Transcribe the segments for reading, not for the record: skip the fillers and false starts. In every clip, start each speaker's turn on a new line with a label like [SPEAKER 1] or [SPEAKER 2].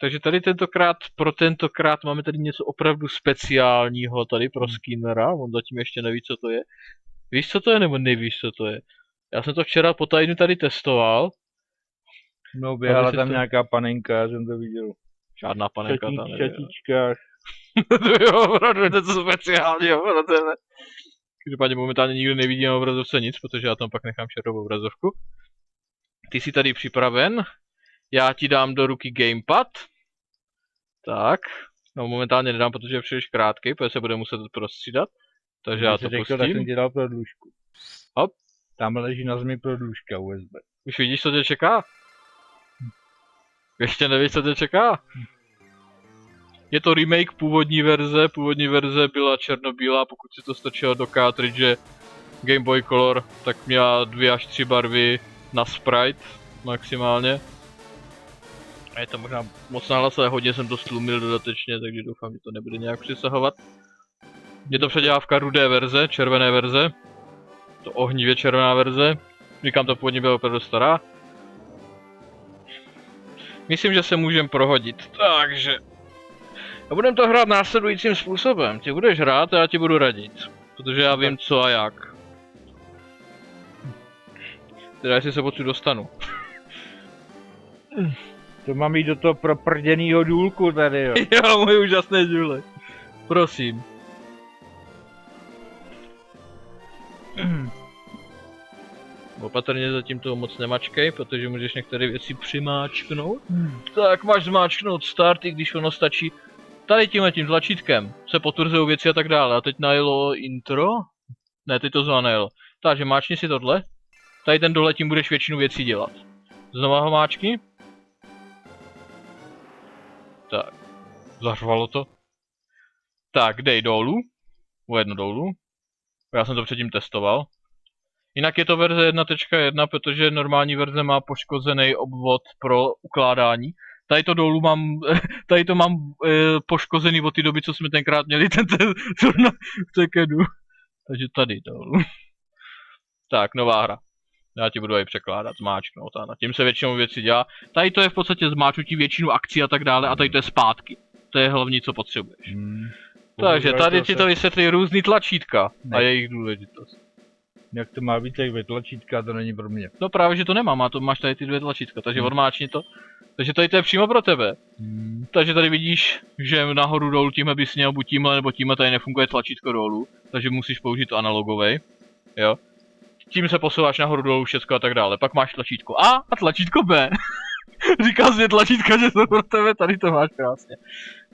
[SPEAKER 1] Takže tady pro tentokrát máme tady něco opravdu speciálního tady pro Skinnera, on zatím ještě neví, co to je. Víš, co to je, nebo nevíš, co to je? Já jsem to včera po tajnu tady testoval.
[SPEAKER 2] No, běhala tam nějaká panenka, já jsem to viděl.
[SPEAKER 1] Žádná panenka tam nebyla.
[SPEAKER 2] V šatíčkách.
[SPEAKER 1] To je opravdu něco speciálního pro tebe. Každopádně momentálně nikdo nevidí na obrazovce nic, protože já tam pak nechám černou obrazovku. Ty jsi tady připraven? Já ti dám do ruky gamepad. Tak. No momentálně nedám, protože je příliš krátký, protože se bude muset prostřídat. Takže já to pustím.
[SPEAKER 2] Tak jsem ti dal prodlužku.
[SPEAKER 1] Hop.
[SPEAKER 2] Tam leží na zemi prodlužka USB.
[SPEAKER 1] Už vidíš, co tě čeká? Ještě nevíš, co tě čeká? Je to remake původní verze. Původní verze byla černobílá, pokud si to strčilo do cartridge Game Boy Color, tak měla 2 až 3 barvy na sprite maximálně. A je to možná moc nahlas, ale hodně jsem to stlumil dodatečně, takže doufám, že to nebude nějak přesahovat. Je to předělávka rudé verze, červené verze. To ohnivě červená verze. Říkám, to původně byla opravdu stará. Myslím, že se můžeme prohodit, takže... A budeme to hrát následujícím způsobem. Ty budeš hrát a já ti budu radit. Protože já vím co a jak. Teda jestli se odsud dostanu.
[SPEAKER 2] To mám jít do toho proprděnýho důlku tady, jo.
[SPEAKER 1] Jo, můj úžasné důle. Prosím. Opatrně zatím toho moc nemačkej, protože můžeš některé věci přimáčknout. Tak máš zmáčknout start, i když ono stačí tady tímhletím tlačítkem. Se potvrzují věci a tak dále. A teď najelo intro? Ne, teď to znova najelo. Takže máčni si tohle. Tady ten dole tím budeš většinu věcí dělat. Znova ho máčkni. Tak. Zařvalo to. Tak, dej dolů. O jedno dolů. Já jsem to předtím testoval. Jinak je to verze 1.1, protože normální verze má poškozený obvod pro ukládání. Tady to dolů mám, tady to mám poškozený od té doby, co jsme tenkrát měli ten v Tekenu. Takže tady dolů. Tak, nová hra. Já ti budu aj překládat, zmáčknout a tím se většinou věci dělá. Tady to je v podstatě zmáčnutí většinu akcí a tak dále a tady to je zpátky. To je hlavní, co potřebuješ. Takže tady ti to vysvětlí různý tlačítka a jejich důležitost.
[SPEAKER 2] Jak to má být jak 2 tlačítka, to není pro mě.
[SPEAKER 1] No právě, že to nemám, máš tady ty 2 tlačítka, takže odmáčni to. Takže tady to je přímo pro tebe. Takže tady vidíš, že nahoru dolů tímhle bys měl buď tímhle nebo tímhle, tady nefunguje tlačítko dolů. Takže musíš použít to analogovej. Jo. Tím se posouváš nahoru dolů všecko a tak dále. Pak máš tlačítko A a tlačítko B. Říkal jsi tlačítka, že jsou pro tebe, tady to máš krásně.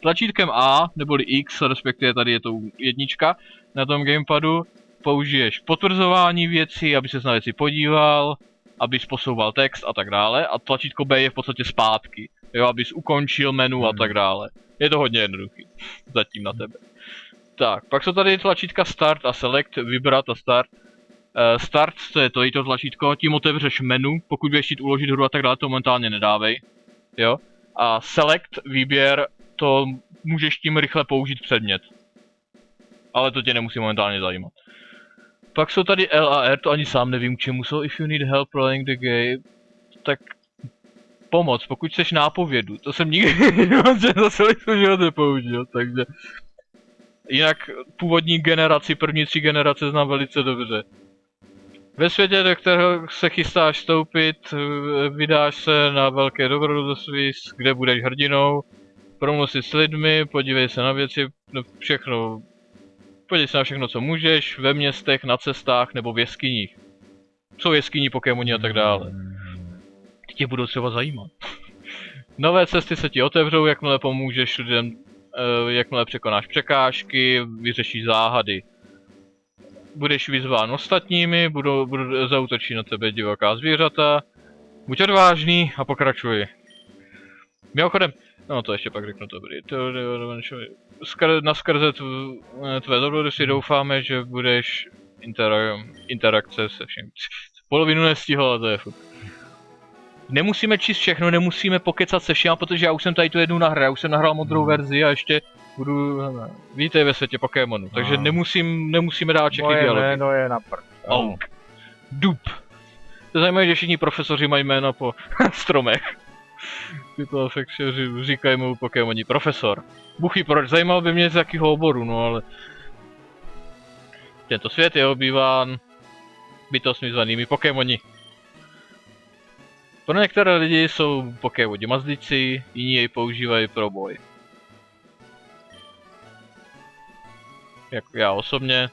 [SPEAKER 1] Tlačítkem A, neboli X, respektive tady je to jednička na tom gamepadu, použiješ potvrzování věcí, aby ses na věci podíval, abys posouval text a tak dále. A tlačítko B je v podstatě zpátky, jo, abys ukončil menu a tak dále. Je to hodně jednoduchý, zatím na tebe. Tak, pak jsou tady tlačítka Start a Select, vybrat a Start. Start, to je to tlačítko, tím otevřeš menu, pokud budeš chtít uložit hru a tak dále, to momentálně nedávej. Jo? A Select, výběr, to můžeš tím rychle použít předmět. Ale to tě nemusí momentálně zajímat. Pak jsou tady L a R, to ani sám nevím k čemu jsou. If you need help playing the game, tak pomoc, pokud chceš nápovědu, to jsem nikdy za celý svůj život nepoužil, takže... Jinak původní generaci, první 3 generace znám velice dobře. Ve světě, do kterého se chystáš vstoupit, vydáš se na velké dobrodružství, kde budeš hrdinou, promluv si s lidmi, podívej se na věci, všechno, podívej se na všechno, co můžeš, ve městech, na cestách nebo v jeskyních. Jsou jeskyní, Pokémoni a tak dále. Ty tě budou třeba zajímat. Nové cesty se ti otevřou, jakmile pomůžeš lidem, jakmile překonáš překážky, vyřešíš záhady. Budeš vyzván ostatními, budou zaútočí na tebe divoká zvířata. Buď odvážný a pokračuj. Mimochodem, no to ještě pak řeknu dobrý. Naskrze tvé dobrodružství doufáme, že budeš interakce se všem. Polovinu nestihl, ale to je furt. nemusíme číst všechno, nemusíme pokecat se všema, protože já už jsem tady tu jednu nahrál, já už jsem nahrál modrou verzi a ještě budu, víte, ve světě Pokémonu, takže nemusíme dát všechny
[SPEAKER 2] Moje
[SPEAKER 1] dialogy.
[SPEAKER 2] jméno je na prd.
[SPEAKER 1] Oak. Dup. To je zajímavé, že všichni profesoři mají jméno po stromech. Tyto afekčeři říkají mu Pokémoni profesor. Buchy proč, zajímalo by mě z jakého oboru, no ale... Tento svět je obýván bytostmi zvanými Pokémoni. Pro některé lidi jsou Pokémoni mazlíci, jiní jej používají pro boj. Jako já osobně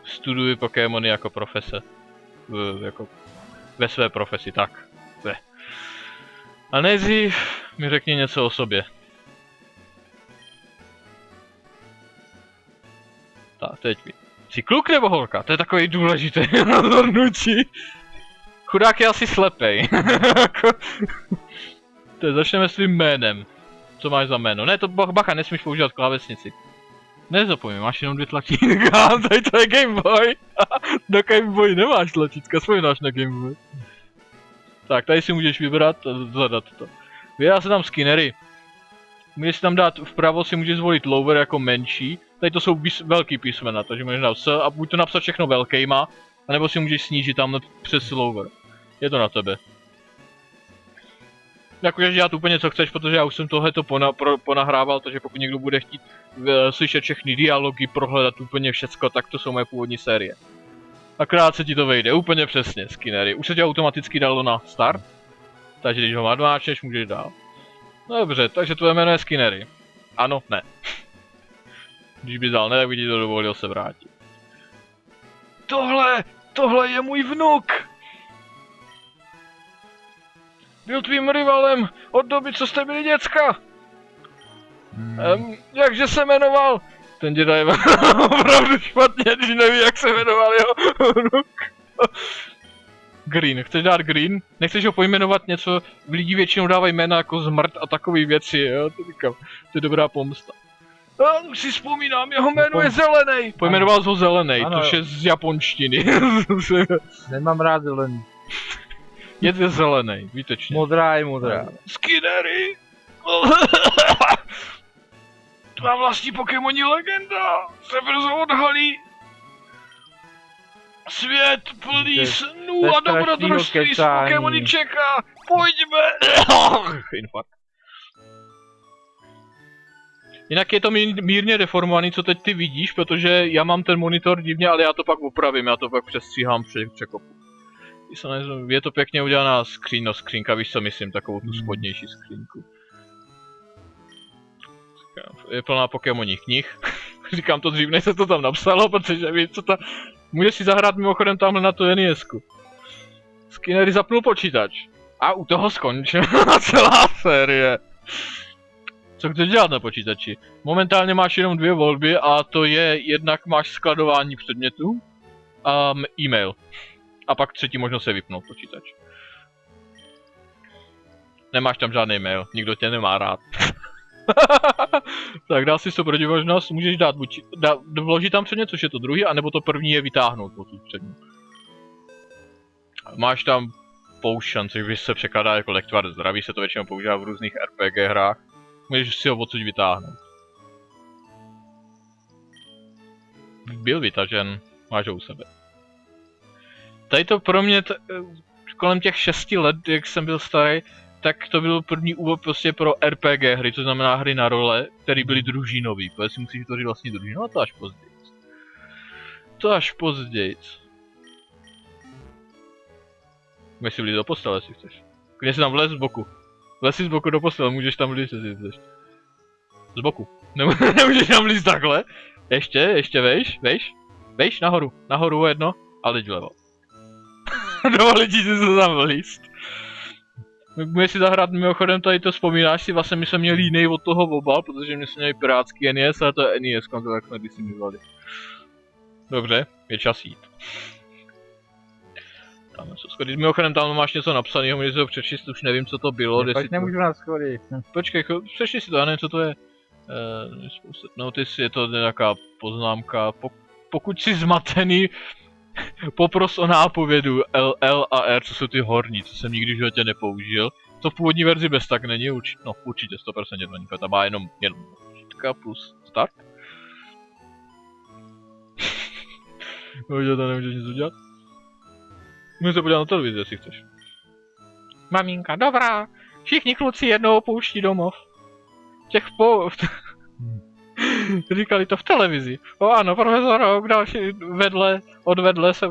[SPEAKER 1] studuji Pokémony jako profese. Jako ve své profesi, tak. A nejdřív mi řekni něco o sobě. Tak, teď mi. Jsi kluk nebo holka? To je takový důležité rozhodnutí. Chudák je asi slepej. To začneme s tvým jménem. Co máš za jméno? Ne, to bacha, nesmíš používat klávesnici. Nezapomeň, máš jenom 2 tlačítka, tady to je Game Boy. Na Game Boy nemáš tlačítka, vzpomínáš na Game Boy. Tak, tady si můžeš vybrat a zadat to. Vydá se tam skinnery. Můžeš si tam dát vpravo, si můžeš zvolit lower jako menší. Tady to jsou velký písmena, takže můžeš dát S a buď to napsat všechno velkýma, anebo si můžeš snížit tam přes lower. Je to na tebe. Jakože dělat úplně co chceš, protože já už jsem tohleto ponahrával, takže pokud někdo bude chtít slyšet všechny dialogy, prohledat úplně všecko, tak to jsou moje původní série. Akorát se ti to vejde, úplně přesně, skinnery. Už se tě automaticky dalo na start, takže když ho odmáčneš, můžeš dál. Dobře, takže tvoje jméno je Skinnery. Ano, ne. Když by dal ne, tak by ti to dovolil se vrátit. Tohle je můj vnuk! Byl tvým rivalem od doby, co jste byli děcka. Jakže se jmenoval? Ten děda je opravdu špatně, když neví, jak se jmenoval jeho vnuk. Green. Chceš dát Green? Nechceš ho pojmenovat něco? Lidi většinou dávají jména jako zmrt a takové věci, jo? To říkám, to je dobrá pomsta. Už si vzpomínám, jeho jméno je Zelenej. Pojmenoval ho Zelenej, což je z japonštiny.
[SPEAKER 2] Nemám rád zelený.
[SPEAKER 1] Je to Zelenej, výtečně.
[SPEAKER 2] Modrá je modrá.
[SPEAKER 1] Skinnery! Tvá vlastní Pokémoni legenda se brzo odhalí. Svět plný snů a dobrodružství s Pokémony čeká. Pojďme! Infarkt. Jinak je to mírně deformovaný, co teď ty vidíš, protože já mám ten monitor divně, ale já to pak opravím, já to pak přestříhám překopu. Je to pěkně udělaná skřínka, víš co myslím, takovou tu spodnější skřínku. Je plná Pokémoních knih. Říkám to dřív, než se to tam napsalo, protože víš co to... Můžeš si zahrát mimochodem tamhle na tu NESku. Skinnery zapnul počítač. A u toho skončila celá série. Co chceš dělat na počítači? Momentálně máš jenom 2 volby a to je jednak máš skladování předmětů a e-mail. A pak třetí možnost je vypnout počítač. Nemáš tam žádný mail, nikdo tě nemá rád. Tak dál si to protimožnost, můžeš dát buď vložit tam předmět, což je to druhý, anebo to první je vytáhnout odsud předmět. Máš tam potion, což se překládá jako lektvar zdraví, se to většinou používá v různých RPG hrách. Můžeš si ho odsud vytáhnout. Byl vytažen, máš ho u sebe. Tady to pro mě kolem těch 6 let, jak jsem byl starý, tak to byl první úvod prostě pro RPG hry, to znamená hry na role, které byly družinový, protože si musíš vytvořit vlastní družinu, a to až později. To až později. Můžeš si vlít do postele, jestli chceš. Když si tam vlez z boku. Vlez si z boku do postele, můžeš tam vlít, jestli chceš. Z boku. Nemůžeš tam vlít takhle. Ještě vejš, nahoru jedno, a teď vlevo. Dovolí ti se tam vlíst. Můžeš si zahrát mimochodem, tady to vzpomínáš si, vlastně my jsme měli jiný od toho obal, protože my jsme měli pirátský NES, ale to je NES, to takhle když si mývali. Dobře, je čas jít. Tam něco schodit. Mimochodem tam máš něco napsaného, můžeš to přečíst, už nevím co to bylo.
[SPEAKER 2] Pak nemůžu na schody.
[SPEAKER 1] Počkej, přečti si to, já nevím co to je. Notice, je to nějaká poznámka, pokud jsi zmatený, Popros o nápovědu L a R, co jsou ty horní, co jsem nikdy v životě nepoužil. To v původní verzi bez tak není, určitě 100% to není, ta má jenom plus start. To nemůžeš nic udělat. Můžu se podívat na televizi, jestli chceš. Maminka, dobrá, všichni kluci jednou opouští domov. Říkali to v televizi. O ano, profesor Oak další odvedle se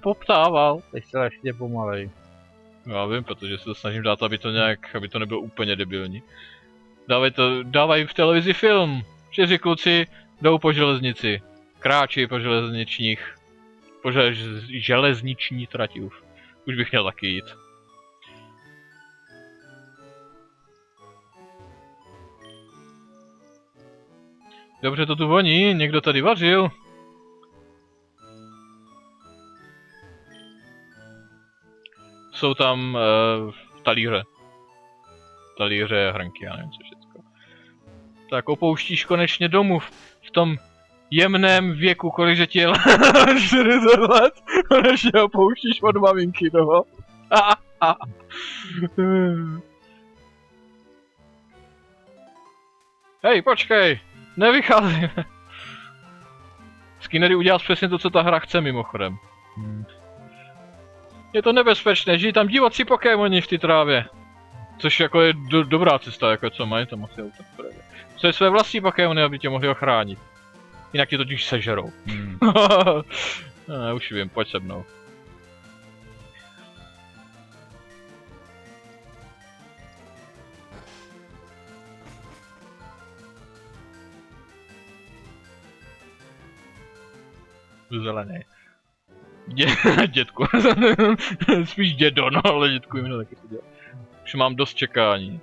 [SPEAKER 1] poptával.
[SPEAKER 2] Teď strašně pomalej.
[SPEAKER 1] Já vím, protože se to snažím dát, aby to nebylo úplně debilní. Dávají v televizi film. 4 kluci jdou po železnici. Kráčí po železniční trati. Už bych měl taky jít. Dobře to tu voní, někdo tady vařil. Jsou tam talíře, hrnky, já nevím co všecko. Tak opouštíš konečně domov v tom jemném věku, kolikže ti je 40 let, konečně opouštíš od maminky toho. Hej, počkej! Nevycházíme. Skinnery udělal přesně to, co ta hra chce mimochodem. Je to nebezpečné, žijí tam divocí pokémoni v té trávě. Což jako je dobrá cesta, jako co mají tam asi auto. Co je své vlastní pokémony, aby tě mohli ochránit. Jinak tě totiž sežerou. Už vím, pojď se mnou. Zelený. Dětku. Spíš dědo, no, ale dětku jim taky to dělá. Už mám dost čekání.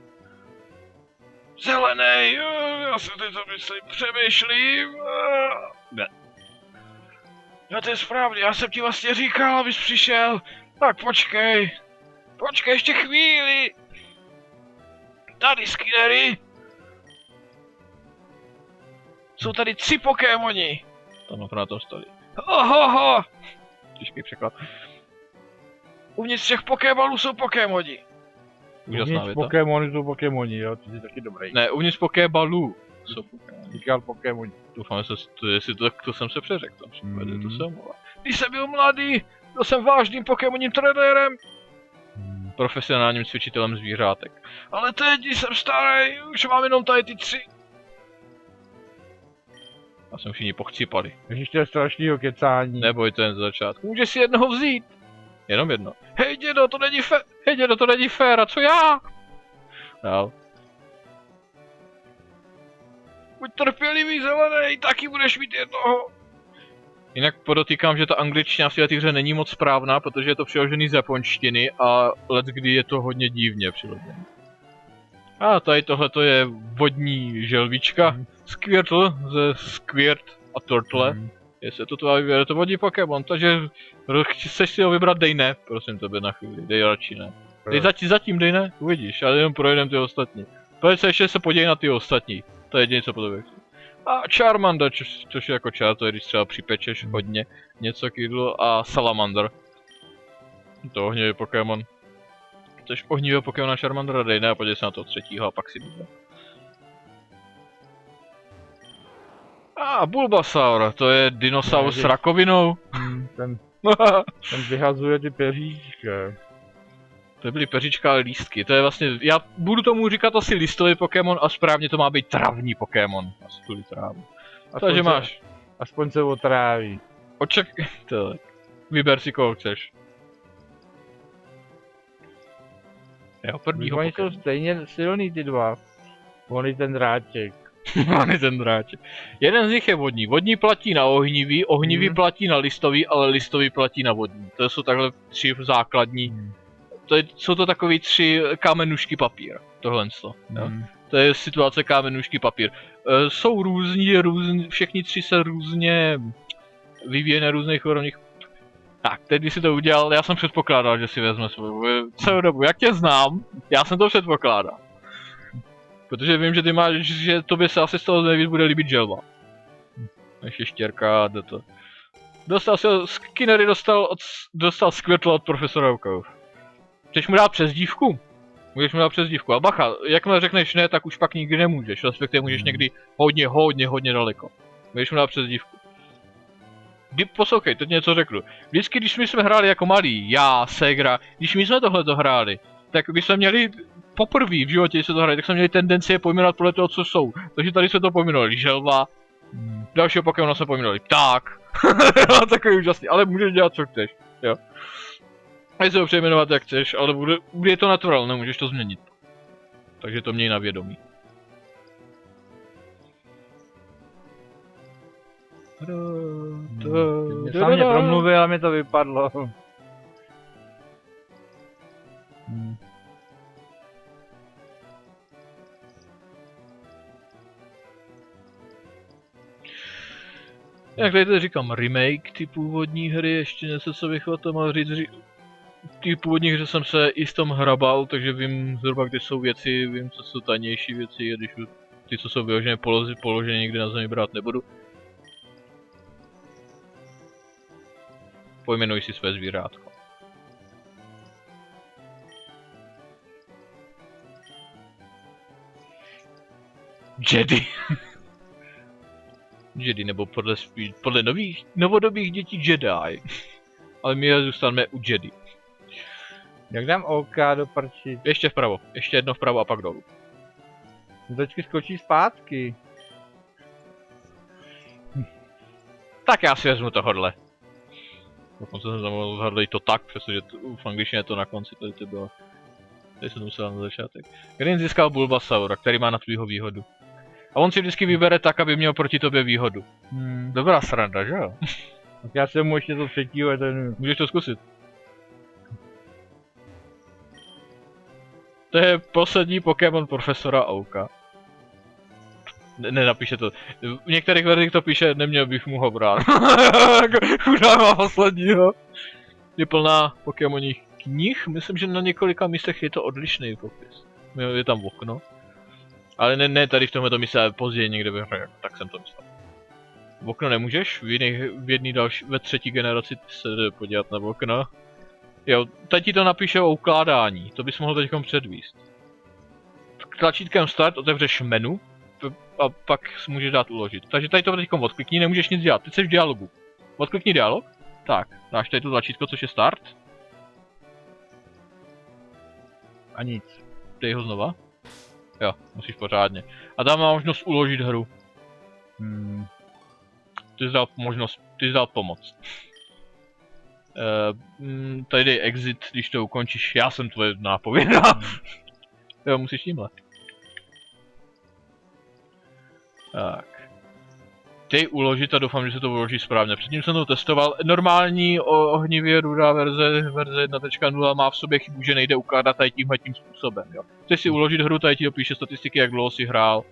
[SPEAKER 1] Zelený, já si teď to myslím, přemýšlím. Ne. No to je správně, já jsem ti vlastně říkal, abys přišel. Tak počkej. Počkej ještě chvíli. Tady Skinnery. Jsou tady 3 pokémoni. Tam na tom stojí. Ohoho! Těžký překlad. Uvnitř těch pokémonů jsou pokémoni. Úžasná věta.
[SPEAKER 2] Pokémony jsou pokémoni, jo, to je taky dobrý.
[SPEAKER 1] Ne, uvnitř pokébalů jsou pokémoni.
[SPEAKER 2] Říkal pokémoni.
[SPEAKER 1] Doufám, jestli to jsem se přeřekl, tam případě, to se omlouvá. Když jsem byl mladý, byl jsem vážným pokémonním trenérem. Profesionálním cvičitelem zvířátek. Ale teď, když jsem starý, už mám jenom tady ty 3. A jsem všichni pochcípali.
[SPEAKER 2] Ježiš, to je strašnýho kecání.
[SPEAKER 1] Neboj, to jen z začátku. Můžeš si jednoho vzít. Jenom jedno. Hej dědo, to není fér. Hej dědo, to není fér, a co já? Dál. Buď trpělivý zelený, taky budeš mít jednoho. Jinak podotýkám, že ta angličtina v této hře není moc správná, protože je to přeložený z japonštiny a leckdy je to hodně divně přeložené. A tady tohle je vodní želvička. Squirtle ze Squirt a Turtle. Jestli to tvá vybere, to vodní Pokémon, takže chceš si ho vybrat, dej ne, prosím tebe na chvíli, dej radši ne. Dej zatím dej ne, uvidíš, ale jenom projedem ty ostatní. Pojď se ještě se podívej na ty ostatní, to je jediné co po tobě chci. A Charmander, což je jako čar, to je když třeba připečeš hodně něco k jídlu, a Salamander. To ohnivý Pokémon. Chceš ohnivého Pokémona Charmandera, dej ne a podívej se na toho 3. a pak si vyber. Bulbasaur, to je dinosaur s rakovinou.
[SPEAKER 2] Ten vyhazuje ty peříčka.
[SPEAKER 1] To byly peříčka a lístky, to je vlastně, já budu tomu říkat asi listový Pokémon a správně to má být travní Pokémon. Asi tu trávu. Takže máš.
[SPEAKER 2] Aspoň se otráví.
[SPEAKER 1] Vyber si koho chceš. Jo, prvního
[SPEAKER 2] Oni
[SPEAKER 1] Pokémon.
[SPEAKER 2] jsou stejně silný ty dva. On je ten dráček.
[SPEAKER 1] On je ten dráček. Jeden z nich je vodní. Vodní platí na ohnivý, ohnivý platí na listový, ale listový platí na vodní. To jsou takhle 3 základní. Jsou to takový 3 kámenušky papír. Tohle. To je situace kámenušky papír. Jsou různí, všechny 3 se různě vyvíjí na různých úrovních. Tak, teď když si to udělal, já jsem předpokládal, že si vezme svou celou dobu. Jak tě znám, já jsem to předpokládal. Protože vím, že ty máš, že tobě se asi z toho nejvíc bude líbit želva. Než je štěrka a to. Skinnery dostal skvětlo od profesora Oakov. Chceš mu dát přezdívku? Můžeš mu dát přezdívku. A bacha, jakmile řekneš ne, tak už pak nikdy nemůžeš. Respektive můžeš někdy hodně daleko. Můžeš mu dát přezdívku. Poslouchej, teď něco řeknu. Vždycky, když my jsme hráli jako malí, já, Segra, když my jsme tohleto hráli, tak by jsme měli poprvé v životě, když se to hráli, tak jsme měli tendenci je pojmenovat podle toho, co jsou. Takže tady jsme to pojmenovali želva, dalšího Pokémona jsme pojmenovali pták. Takový úžasný, ale můžeš dělat, co chceš, jo. A se ho přejmenovat, jak chceš, ale bude to natural, nemůžeš to změnit. Takže to měj na vědomí.
[SPEAKER 2] Sám mě promluvil a mi to vypadlo.
[SPEAKER 1] Jak tady říkám, remake ty původní hry, ještě něco co bych o tom mohl říct. Ty původní hře jsem se i s tom hrabal, takže vím zhruba kde jsou věci, vím co jsou tajnější věci, a když ty co jsou vyložené položené někde na zemi brát nebudu. Pojmenuj si své zvířátko. Jedi. Jedi, nebo podle novodobých dětí Jedi. Ale my zůstaneme u Jedi.
[SPEAKER 2] Jak dám OK do prči?
[SPEAKER 1] Ještě vpravo, ještě jedno vpravo a pak dolů.
[SPEAKER 2] Dočky skočí zpátky.
[SPEAKER 1] Tak já si vezmu tohodle. Dokonce jsem tam odhadl to tak, přestože v angličtině je to na konci, tady to bylo. Tady jsem to musel na začátek. Green získal Bulbasaura, který má na tvýho výhodu. A on si vždycky vybere tak, aby měl proti tobě výhodu. Dobrá sranda, že jo?
[SPEAKER 2] Tak já jsem mu ještě to třetího, ten...
[SPEAKER 1] Můžeš to zkusit. To je poslední Pokémon profesora Oaka. Nenapíše to. V některých verzích to píše, neměl bych mu ho brát. Chudá má posledního. Je plná Pokémonních knih, myslím, že na několika místech je to odlišný popis. Je tam okno. Ale ne tady v tomhle místě, ale později někde ve hře, tak jsem to myslel. V okno nemůžeš, ve třetí generaci se jde podívat na okno. Jo, teď ti to napíše o ukládání, to bys mohl teďkom předvíst. Tlačítkem start otevřeš menu a pak můžeš dát uložit. Takže tady to teďkom odklikni, nemůžeš nic dělat, teď jsi v dialogu. Odklikni dialog, tak, dáš tady to tlačítko, což je start.
[SPEAKER 2] A nic.
[SPEAKER 1] Dej ho znova. Jo, musíš pořádně. A tam má možnost uložit hru. Ty jsi dal možnost, ty jsi dal pomoc. Tady dej exit, když to ukončíš, já jsem tvoje nápověda. Jo, musíš tímhle. Tak. Dej uložit a doufám, že se to uloží správně. Předtím jsem to testoval. Normální ohnivě rudá verze 1.0 má v sobě chybu, že nejde ukládat tady tímhletím způsobem. Jo. Chceš si uložit hru, tady ti dopíše statistiky, jak dlouho si hrál.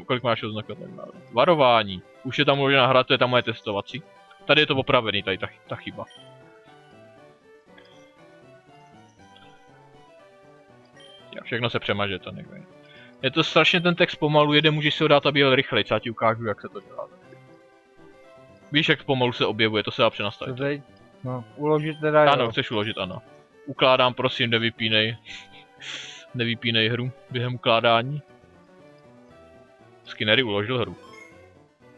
[SPEAKER 1] Kolik máš oznakovat. Varování. Už je tam uložená hra, to je ta moje testovací. Tady je to opravený, tady ta chyba. Jo, všechno se přemaže, to někde. Je to strašně ten text pomalu jede, můžeš si ho dát, aby jel rychleji, já ti ukážu, jak se to dělá. Víš, jak pomalu se objevuje, to se dá přenastavit.
[SPEAKER 2] No, uložit teda jo.
[SPEAKER 1] Ano, chceš uložit, ano. Ukládám, prosím, nevypínej. Nevypínej hru během ukládání. Skinnery uložil hru.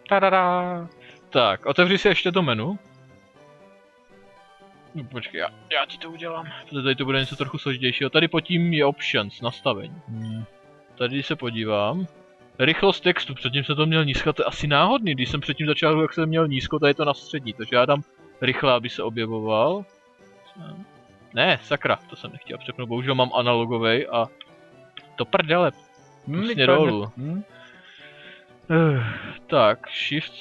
[SPEAKER 1] Tadadá. Tak, otevři si ještě to menu. No, počkej, já ti to udělám. Tady to bude něco trochu složitějšího. Tady pod tím je options, nastavení. Tady se podívám. Rychlost textu, předtím jsem to měl nízko, to je asi náhodný, když jsem předtím začal, jak jsem měl nízko, tady je to na střední, takže já dám rychle, aby se objevoval. Ne, sakra, to jsem nechtěl přepnout, bohužel mám analogovej a to prdele, vlastně dolů. Tak, shift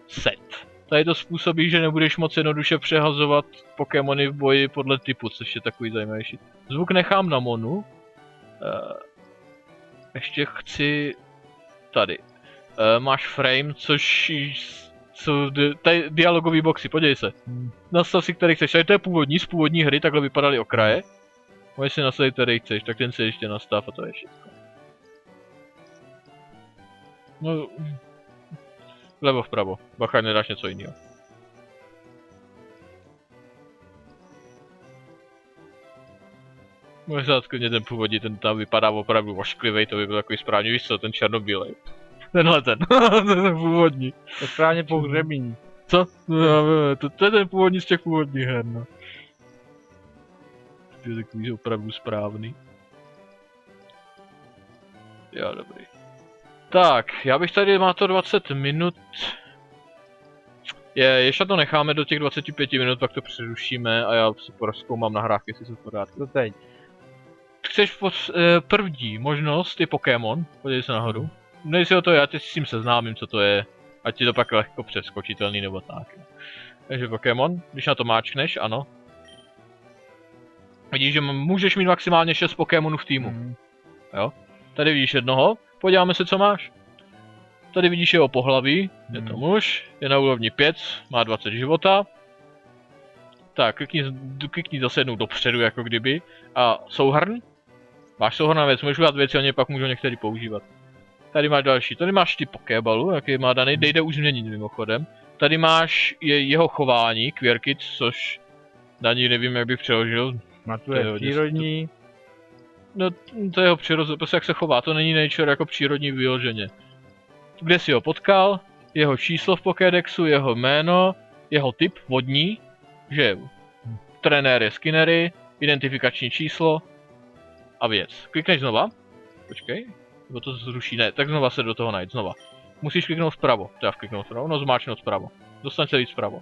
[SPEAKER 1] set. Tady to způsobí, že nebudeš moc jednoduše přehazovat Pokémony v boji podle typu, což je takový zajímavější. Zvuk nechám na monu. Ještě chci... Tady. Máš frame, což jsou tady dialogový boxy, podívej se. Nastav si, který chceš. Tady to je původní, z původní hry, takhle vypadaly okraje. Můžeš si nastavit, který chceš, tak ten si ještě nastav a to je všechno. No... Levo vpravo, bacha, nedáš něco jiného. Možná klidně ten původní, ten tam vypadá opravdu ošklivej, to by byl takový správně, víš co, ten černobílej. Tenhle ten, ten původní.
[SPEAKER 2] To je správně pohřebíní.
[SPEAKER 1] Co? No, to je ten původní z těch původních her, no. To je takový opravdu správný. Jo, dobrý. Tak, já bych tady, má to 20 minut. Ještě to necháme do těch 25 minut, pak to přerušíme a já si porozkoumám nahrávky, jestli jsou v pořádku.
[SPEAKER 2] To teď.
[SPEAKER 1] Chceš první možnost je Pokémon, podívej se nahoru. Nejsi o to, já tě s tím seznámím, co to je. Ať ti to pak lehko přeskočitelný nebo tak. Takže Pokémon, když na to máčkneš, ano. Vidíš, že můžeš mít maximálně 6 Pokémonů v týmu. Jo. Tady vidíš jednoho, podíváme se, co máš. Tady vidíš jeho pohlaví, je to muž, je na úrovni 5, má 20 života. Tak, klikni zase jednou dopředu, jako kdyby. A souhrn. Máš souhrn na věc, můžeš udělat věci, oni pak můžou některý používat. Tady máš další, tady máš ty Pokéballu, jaký má daný, jde už změnit mimochodem. Tady máš jeho chování, Quirkit, což ani nevím, jak bych přeložil.
[SPEAKER 2] Má tu je přírodní.
[SPEAKER 1] No, to je jeho přirozené, prostě jak se chová, to není nature jako přírodní vyloženě. Kde jsi ho potkal, jeho číslo v Pokédexu, jeho jméno, jeho typ vodní, že trenér je Skinnery, identifikační číslo a věc. Klikneš znova, počkej, nebo to zruší, ne, tak znova se do toho najít, znova. Musíš kliknout vpravo, teda kliknout vpravo, no zmáčknout vpravo, dostaň se víc vpravo.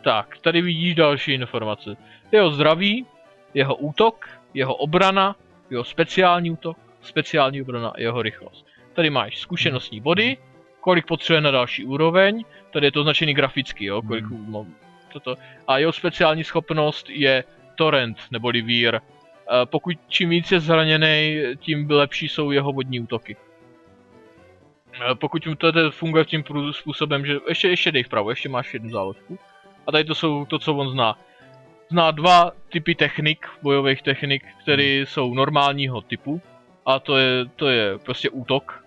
[SPEAKER 1] Tak, tady vidíš další informace. Jeho zdraví, jeho útok, jeho obrana, jeho speciální útok, speciální obrana, jeho rychlost. Tady máš zkušenostní body, kolik potřebuje na další úroveň, tady je to označený graficky, jo, kolik toto. A jeho speciální schopnost je Torrent, neboli vír. Pokud čím víc je zraněný, tím lepší jsou jeho vodní útoky. Pokud to funguje tím způsobem, že ještě dej vpravo, ještě máš jednu záložku. A tady to jsou to, co on zná. Zná dva typy technik, bojových technik, které jsou normálního typu. A to je prostě útok,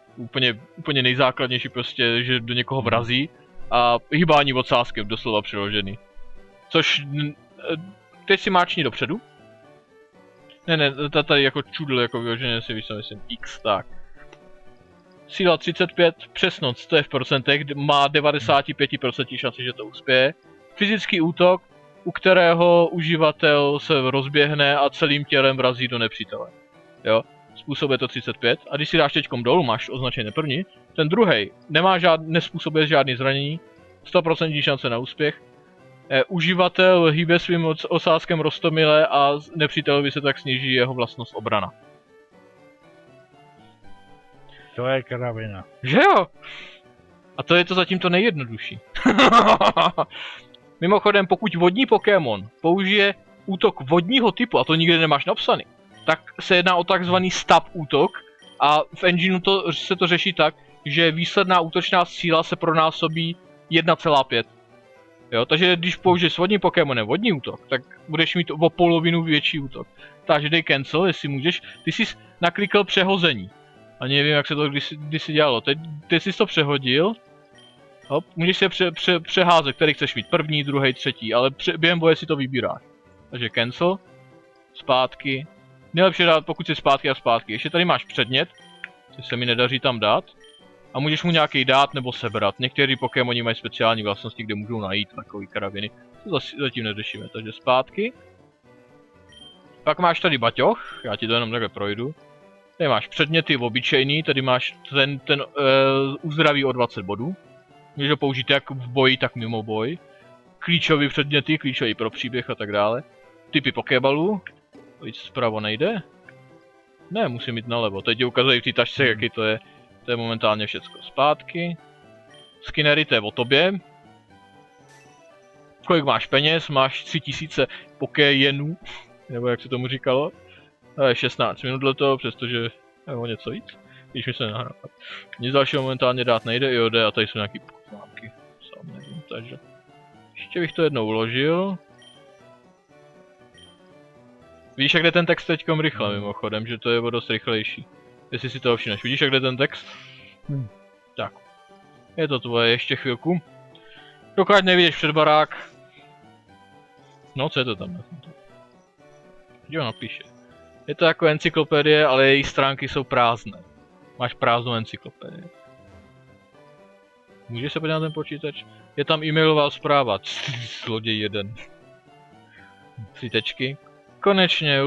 [SPEAKER 1] úplně nejzákladnější prostě, že do někoho vrazí. A hýbání odsázkem, doslova přeložený. Což, teď si máčni dopředu. Ne, tady jako čudl, jako vyloženě si víš, co myslím, X, tak. Síla 35, přesnost, to je v procentech, má 95% šanci, že to uspěje. Fyzický útok, u kterého uživatel se rozběhne a celým tělem vrazí do nepřítele. Jo, způsobuje to 35. A když si dáš teďkom dolů, máš označený první, ten druhý nespůsobuje žádný zranění, 100% šance na úspěch. Uživatel hýbe svým osázkem roztomile a nepřítelovi se tak sníží jeho vlastnost obrana.
[SPEAKER 2] To je kravina.
[SPEAKER 1] Že jo? A to je to zatím to nejjednodušší. Mimochodem, pokud vodní Pokémon použije útok vodního typu, a to nikde nemáš napsaný, tak se jedná o takzvaný stab útok a v engineu se to řeší tak, že výsledná útočná síla se pronásobí 1,5. Jo, takže když použiješ vodní Pokémonem vodní útok, tak budeš mít o polovinu větší útok. Takže dej cancel, jestli můžeš. Ty jsi naklikl přehození. Ani nevím, jak se to kdysi dělalo. Teď jsi to přehodil. Hop, můžeš si přeházet, který chceš mít. První, druhý, třetí, ale během boje si to vybíráš. Takže cancel. Zpátky. Nejlepší dát, pokud si zpátky a zpátky. Ještě tady máš předmět, což se mi nedaří tam dát. A můžeš mu nějaký dát nebo sebrat. Některý Pokémoni mají speciální vlastnosti, kde můžou najít takový kraviny. To zatím neřešíme, takže zpátky. Pak máš tady baťoch, já ti to jenom takhle projdu. Tady máš předměty obyčejný, tady máš ten uzdraví o 20 bodů. Můžeš ho použít jak v boji, tak mimo boj. Klíčové předměty, klíčový pro příběh a tak dále. Typy Pokéballu. Víc zpravo nejde? Ne, musím jít nalevo, teď ti ukazují v té tašce, jaký to je. To je momentálně všecko. Zpátky. Skinnery, to je o tobě. Kolik máš peněz? Máš 3000 Pokéjenů, nebo jak se tomu říkalo. To je 16 minut leto, přestože je o něco víc. Když mi se nahrávat. Nic dalšího momentálně dát nejde, i ode, a tady jsou nějaký poznámky. Sám nevím, takže. Ještě bych to jednou uložil. Vidíš, jak jde ten text teďkom rychle mimochodem, že to je o dost rychlejší. Jestli si toho všimneš. Vidíš, jak jde ten text? Tak. Je to tvoje ještě chvilku. Dokud nevidíš před barák. No, co je to tam? Kde ho napíše? Je to jako encyklopedie, ale její stránky jsou prázdné. Máš prázdnou encyklopedii. Můžeš se podívat na ten počítač? Je tam e-mailová zpráva. Zloděj jeden. 3 tečky. Konečně,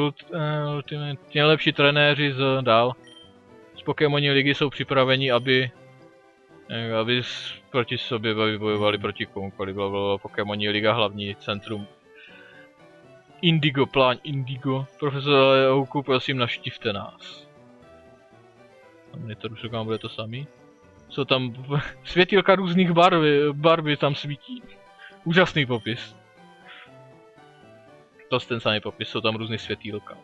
[SPEAKER 1] Ultimate, nejlepší trenéři dál. Z Pokémoni ligy jsou připraveni, aby proti sobě bojovali proti komukoliv. Blablabla. Pokémoni liga, hlavní centrum. Indigo, plán Indigo. Profesor Leouku, prosím, navštivte nás. A monitoru říkám, bude to samý. Jsou tam světýlka různých barvy tam svítí. Úžasný popis. To je ten samý popis, jsou tam různý světýlka.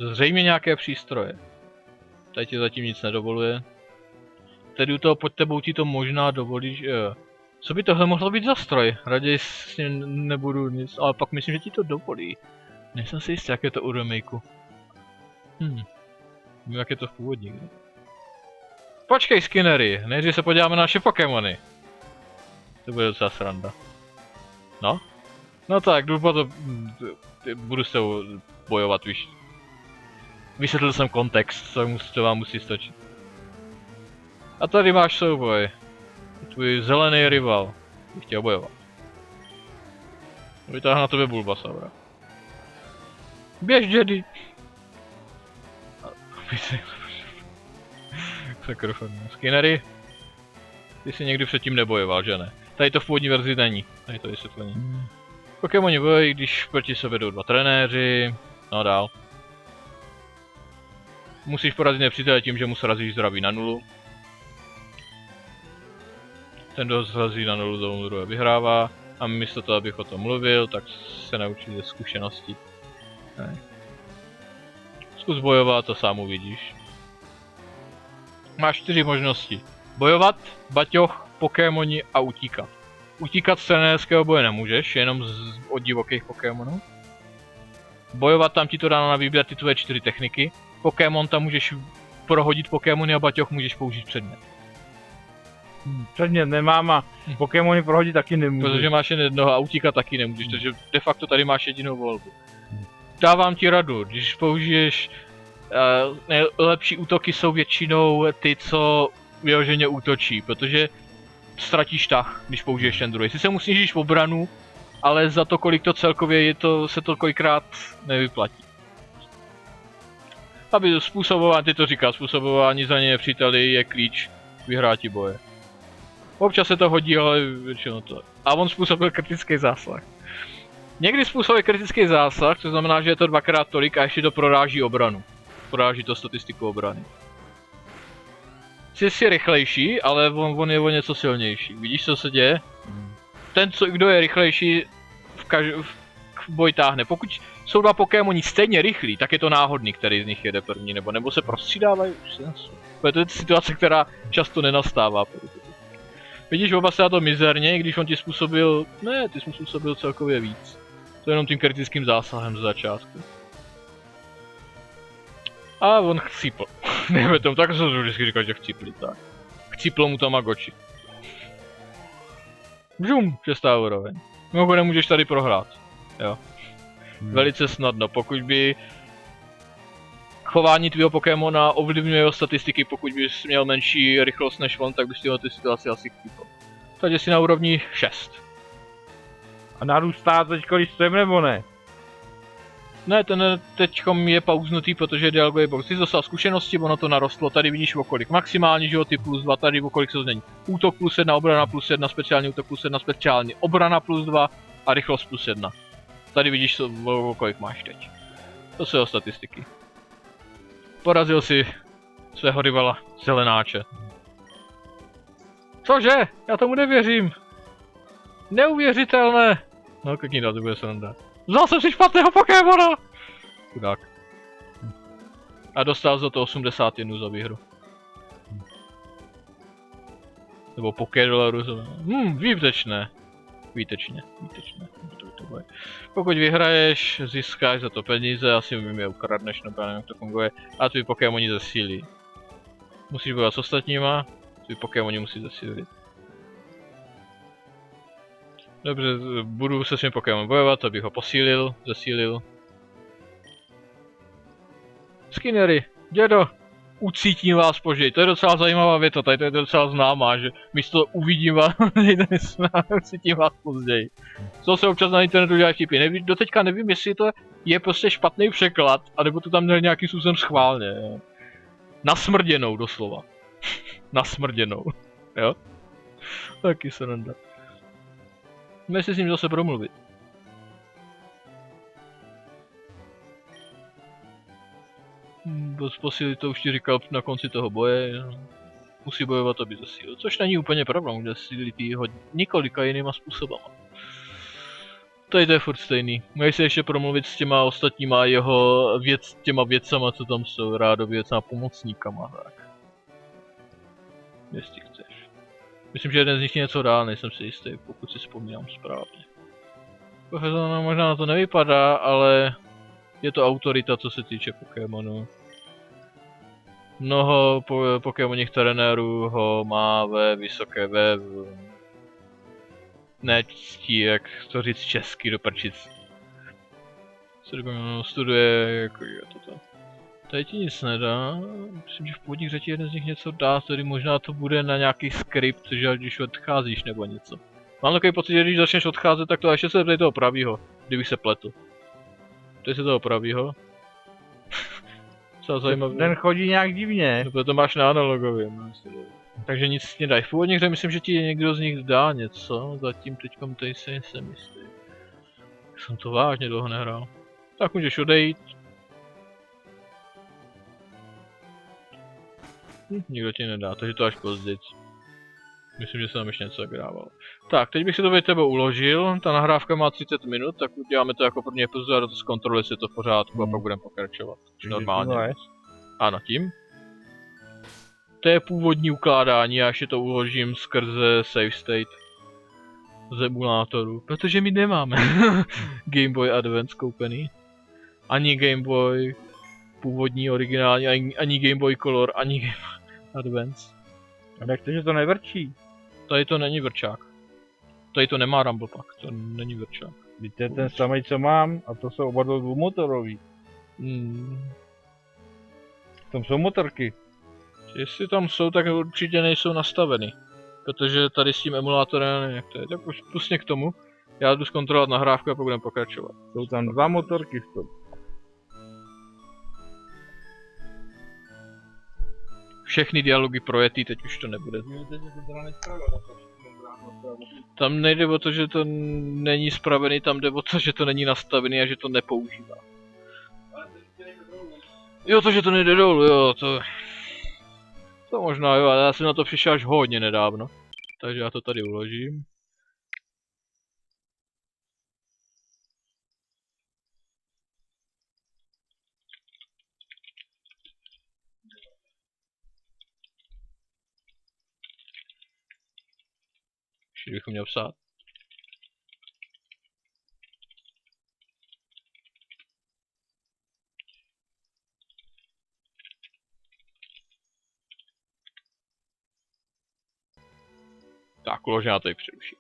[SPEAKER 1] Zřejmě nějaké přístroje. Tady ti zatím nic nedovoluje. Tedy u toho pod tebou ti to možná dovolí, že... Co by tohle mohlo být za stroj? Raději s ním nebudu nic, ale pak myslím, že ti to dovolí. Nejsem si jistý, jak je to u remakeu. Vím, jak je to v původní. Ne? Počkej, Skinnery, nejdřív se podíváme na naše Pokémony. To bude docela sranda. No? No tak, jdu potom... Budu s tebou bojovat, víš. Vysvětlil jsem kontext, to vám musí stačit. A tady máš souboj. Tvůj zelený rival. Bych chtěl bojovat. Vytáhne na tebe Bulbasaura. Běž, Jedi! Skinnery, ty jsi někdy předtím nebojoval, že ne? Tady to v původní verzi není. Tady to vysvětlení. Pokémoni bojují, když proti sobě jdou 2 trenéři. No dál. Musíš porazit nepřítele tím, že mu srazíš zdraví na 0. Ten, kdo srazí na 0, tomu druhé vyhrává. A místo toho, abych o tom mluvil, tak se naučí ze zkušeností. Zkus bojovat, to sám uvidíš. Máš 4 možnosti. Bojovat, baťoch, Pokémoni a utíkat. Utíkat z trenérského boje nemůžeš, jenom od divokých Pokémonů. Bojovat tam ti to dá na výběr ty tvoje 4 techniky. Pokémon tam můžeš prohodit Pokémony a baťoch můžeš použít předmět.
[SPEAKER 2] Předmět nemám a Pokémony prohodit taky nemůžu.
[SPEAKER 1] Protože máš jen jednoho a utíkat taky nemůžeš, takže de facto tady máš jedinou volbu. Dávám ti radu, když použiješ... nejlepší útoky jsou většinou ty, co vyloženě útočí, protože ztratíš tah, když použiješ ten druhý. Sice mu snížíš obranu, ale za to, kolik to celkově je, se to kolikrát nevyplatí. Aby způsobování, ty to říká, způsobování za ně nepříteli je klíč k vyhrátí boje. Občas se to hodí, ale většinou to. A on způsobil kritický zásah. Někdy způsobuje kritický zásah, což znamená, že je to 2x tolik a ještě to proráží obranu. Proráží to statistiku obrany. Jsi rychlejší, ale on je o něco silnější. Vidíš, co se děje? Ten, kdo je rychlejší, v boj táhne. Pokud jsou 2 Pokémoni stejně rychlí, tak je to náhodný, který z nich jede první, nebo se prostřídávají. To je situace, která často nenastává. Vidíš, oba se na to mizerně, když on ti způsobil... Ne, ty jsi mu způsobil celkově víc. To jenom tím kritickým zásahem z začátku. A on chcípl. Nevím tomu, tak jsem vždycky říkal, že chcípli, tak. Chcíplo mu Tamagotchi. Bžum, 6. úroveň. Mimochodem můžeš tady prohrát. Jo. Velice snadno, pokud by... Chování tvýho Pokémona ovlivňuje jeho statistiky, pokud bys měl menší rychlost než on, tak bys tyhle ty situaci asi chcípl. Takže jsi na úrovni 6.
[SPEAKER 2] A narůstá teď, když stojím, nebo ne?
[SPEAKER 1] Ne, ten teďkom je pauznutý, protože je dialogový box. Jsi dostal zkušenosti, ono to narostlo, tady vidíš okolik. Maximální životy plus 2, tady okolik se změní. Útok plus 1, obrana plus 1, speciální útok plus 1, speciální obrana plus 2 a rychlost plus 1. Tady vidíš, okolik máš teď. To jsou jeho statistiky. Porazil si svého rivala, zelenáče. Cože? Já tomu nevěřím. Neuvěřitelné. No, klikni to bude sranda. Vzal jsem si špatného Pokémona! Chudák. A dostal za to 81 za výhru. Nebo $5. Výtečné. Výtečně. Pokud vyhraješ, získáš za to peníze, asi mi je ukradneš, nebo já nevím, jak to funguje. A tvý Pokémoni zesílí. Musíš bojovat s ostatníma, tvý Pokémoni musí zesílit. Dobře, budu se svým Pokémonem bojovat, abych ho posílil, zesílil. Skinnery, dědo, ucítím vás později. To je docela zajímavá věta, tady to je docela známá, že místo uvidím vás, ucítím vás později. Co se občas na internetu dělá vtipy. Doteďka nevím, jestli to je prostě špatný překlad, anebo to tam měl nějakým způsobem schválně. Jo. Nasmrděnou doslova. Nasmrděnou. Jo? Taky se nedá. Můžeme si s ním zase promluvit. Posílit to už ti říkal na konci toho boje. Musí bojovat, aby zesílil. Což není úplně pravda, může zesílit jí několika jinýma způsobama. Tady to je furt stejný. Můžeš se ještě promluvit s těma ostatníma jeho těma věcama, co tam jsou, rádověcama pomocníkama, tak. Jestli chceš. Myslím, že jeden z nich něco dá, nejsem si jistý, pokud si vzpomínám správně. Profesor možná na to nevypadá, ale je to autorita, co se týče Pokémonů. Mnoho Pokémonních trenérů ho má ve vysoké nectí, jak to říct česky do prčic. Studuje jako je toto. Tady ti nic nedá, myslím, že v původních řeči jeden z nich něco dá, tedy možná to bude na nějaký skript, že když odcházíš nebo něco. Mám takový pocit, že když začneš odcházet, tak to ještě se zeptej toho pravýho, kdybych se pletu. To je se toho pravýho. Co zajímavé.
[SPEAKER 2] Ten chodí nějak divně.
[SPEAKER 1] No to máš na analogovém. Takže nic nedají. V původních hře myslím, že ti někdo z nich dá něco, zatím teďkom tady se nejsem jistý. Jsem to vážně dlouho nehrál. Tak můžeš odejít. Nikdo ti nedá, takže to až později. Myslím, že se tam ještě něco zagrávalo. Tak, teď bych si to ve tebe uložil, ta nahrávka má 30 minut, tak uděláme to jako první epizodu a to zkontroluje, jestli je to v pořádku a pak budeme pokračovat. Normálně. Ano, tím. To je původní ukládání, já ještě to uložím skrze save state z emulátoru, protože my nemáme Game Boy Advance koupený. Ani Game Boy původní, originální, ani Game Boy Color, ani Game Boy Advance.
[SPEAKER 2] A jak to, že to nevrčí?
[SPEAKER 1] Tady to není vrčák. Tady to nemá Rumble Pack, to není vrčák.
[SPEAKER 2] Víte, ten samý co mám, a to jsou oba dvoumotorový. Tam jsou motorky.
[SPEAKER 1] Jestli tam jsou, tak určitě nejsou nastaveny. Protože tady s tím emulátorem nevím jak to je. Tak už pusně k tomu. Já jdu zkontrolovat nahrávku a pak budeme pokračovat.
[SPEAKER 2] Jsou tam dva motorky v tom.
[SPEAKER 1] Všechny dialogy projetý, teď už to nebude. Tam nejde o to, že to není spravený, tam jde o to, že to není nastavený a že to nepoužívá. Jo, to, že to nejde dolů, jo, to... To možná jo, ale já jsem na to přišel až hodně nedávno. Takže já to tady uložím. Ještě bychom měl psát. Tak, uložená tady přeruším.